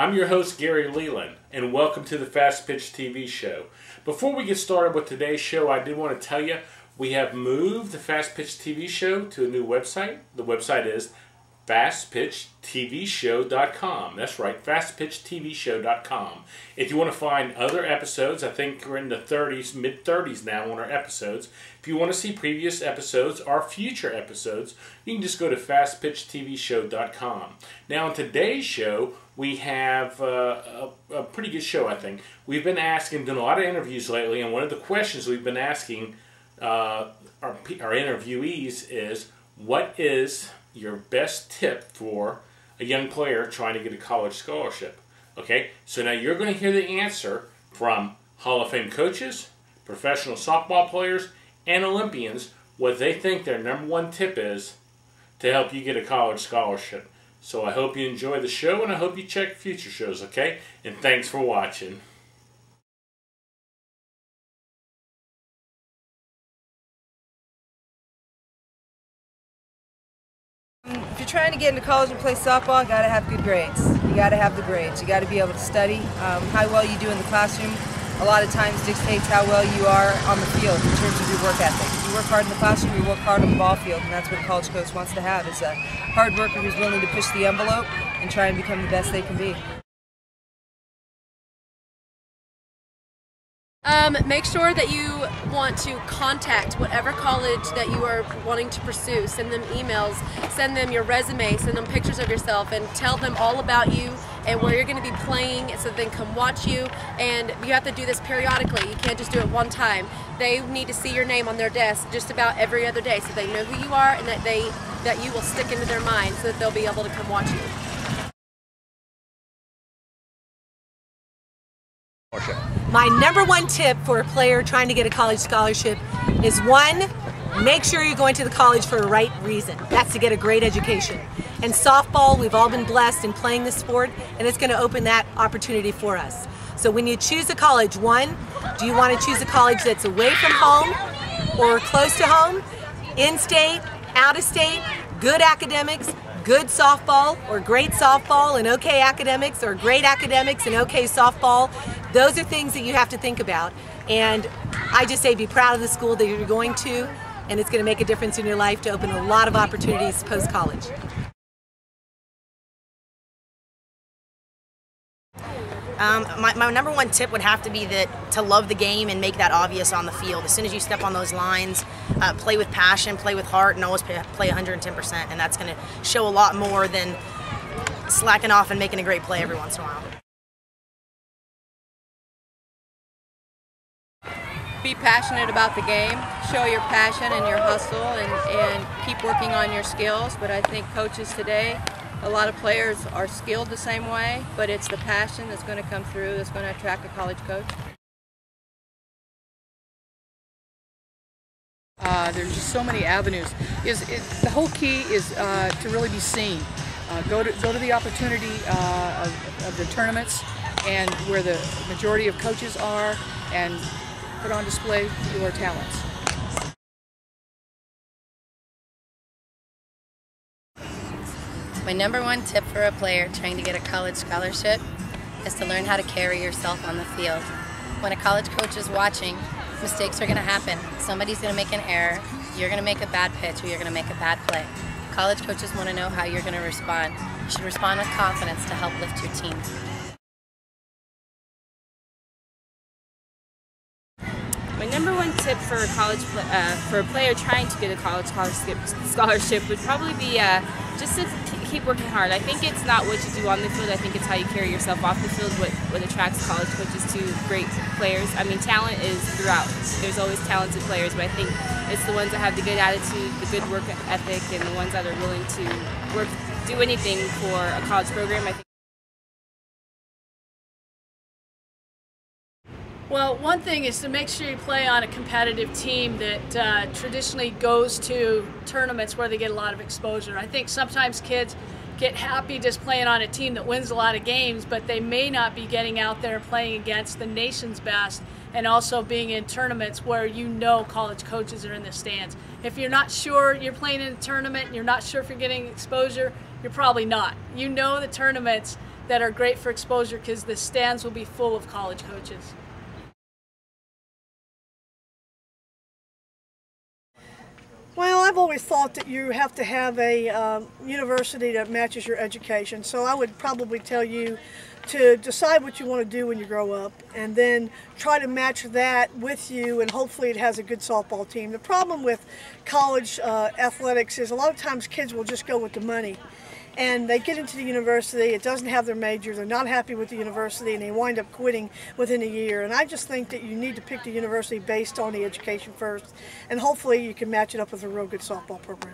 I'm your host, Gary Leland, and welcome to the Fastpitch TV show. Before we get started with today's show, I did want to tell you we have moved the Fastpitch TV show to a new website. The website is fastpitchtvshow.com. That's right, fastpitchtvshow.com. If you want to find other episodes, I think we're in the 30s, mid-30s now on our episodes. If you want to see previous episodes or future episodes, you can just go to fastpitchtvshow.com. Now, in today's show, we have a pretty good show, I think. We've been asking, done a lot of interviews lately, and one of the questions we've been asking our interviewees is, what is your best tip for a young player trying to get a college scholarship? Okay, so now you're going to hear the answer from Hall of Fame coaches, professional softball players, and Olympians, what they think their #1 tip is to help you get a college scholarship. So I hope you enjoy the show, and I hope you check future shows, okay? And thanks for watching. If you're trying to get into college and play softball, you gotta have good grades. You gotta have the grades. You gotta be able to study. How well you do in the classroom a lot of times dictates how well you are on the field in terms of your work ethic. If you work hard in the classroom, you work hard on the ball field, and that's what a college coach wants to have, is a hard worker who's willing to push the envelope and try and become the best they can be. Make sure that you want to contact whatever college that you are wanting to pursue. Send them emails, send them your resume, send them pictures of yourself, and tell them all about you and where you're going to be playing so they can come watch you. And you have to do this periodically. You can't just do it one time. They need to see your name on their desk just about every other day so they know who you are and that you will stick into their mind so that they'll be able to come watch you. My #1 tip for a player trying to get a college scholarship is, 1, make sure you're going to the college for a right reason. That's to get a great education. And softball, we've all been blessed in playing this sport, and it's going to open that opportunity for us. So when you choose a college, 1, do you want to choose a college that's away from home or close to home, in-state, out-of-state, good academics, good softball, or great softball and okay academics, or great academics and okay softball? Those are things that you have to think about. And I just say be proud of the school that you're going to, and it's going to make a difference in your life to open a lot of opportunities post-college. My #1 tip would have to be to love the game and make that obvious on the field. As soon as you step on those lines, play with passion, play with heart, and always play 110%. And that's going to show a lot more than slacking off and making a great play every once in a while. Be passionate about the game, show your passion and your hustle, and keep working on your skills. But I think coaches today, a lot of players are skilled the same way, but it's the passion that's going to come through that's going to attract a college coach. There's just so many avenues. The whole key is to really be seen. Go to the opportunity of the tournaments and where the majority of coaches are, and put on display your talents. My #1 tip for a player trying to get a college scholarship is to learn how to carry yourself on the field. When a college coach is watching, mistakes are going to happen. Somebody's going to make an error, you're going to make a bad pitch, or you're going to make a bad play. College coaches want to know how you're going to respond. You should respond with confidence to help lift your team. My #1 tip for a for a player trying to get a college scholarship would probably be just to keep working hard. I think it's not what you do on the field. I think it's how you carry yourself off the field what attracts college coaches to great players. I mean, talent is throughout. There's always talented players, but I think it's the ones that have the good attitude, the good work ethic, and the ones that are willing to do anything for a college program. I think. Well, one thing is to make sure you play on a competitive team that traditionally goes to tournaments where they get a lot of exposure. I think sometimes kids get happy just playing on a team that wins a lot of games, but they may not be getting out there and playing against the nation's best, and also being in tournaments where you know college coaches are in the stands. If you're not sure you're playing in a tournament and you're not sure if you're getting exposure, you're probably not. You know the tournaments that are great for exposure, because the stands will be full of college coaches. Well, I've always thought that you have to have a university that matches your education. So I would probably tell you to decide what you want to do when you grow up, and then try to match that with you, and hopefully it has a good softball team. The problem with college athletics is a lot of times kids will just go with the money. And they get into the university, it doesn't have their major, they're not happy with the university, and they wind up quitting within a year. And I just think that you need to pick the university based on the education first, and hopefully you can match it up with a real good softball program.